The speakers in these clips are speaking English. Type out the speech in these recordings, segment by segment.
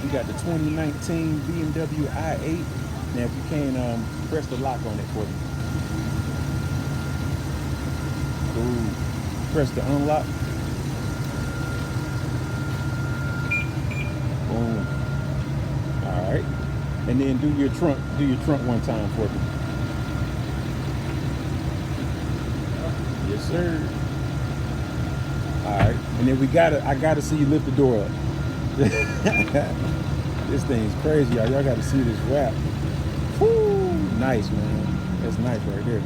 We got the 2019 BMW i8. Now, if you can press the lock on it for me. Ooh. Press the unlock. Boom. All right. And then do your trunk one time for me. Yes, sir. All right. And then I gotta see you lift the door up. This thing's crazy, y'all. Y'all gotta see this wrap. Woo! Nice, man. That's nice right there.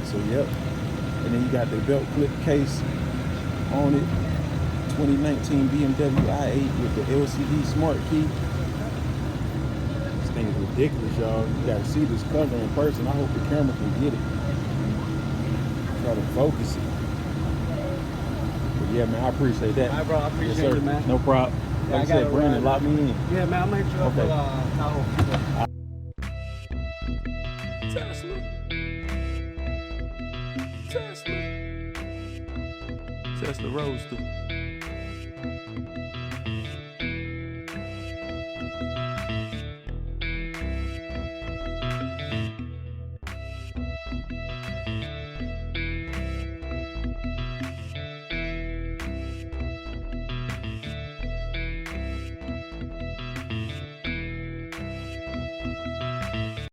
So, yep. And then you got the belt clip case on it. 2019 BMW i8 with the LCD smart key. This thing is ridiculous, y'all. You gotta see this cover in person. I hope the camera can get it. Try to focus it. But yeah, man, I appreciate that. All right, bro. I appreciate it, man. No problem. Like I said, Brandon, lock me in. Yeah, man. I'm gonna hit you up for Tahoe. Tesla Roadster.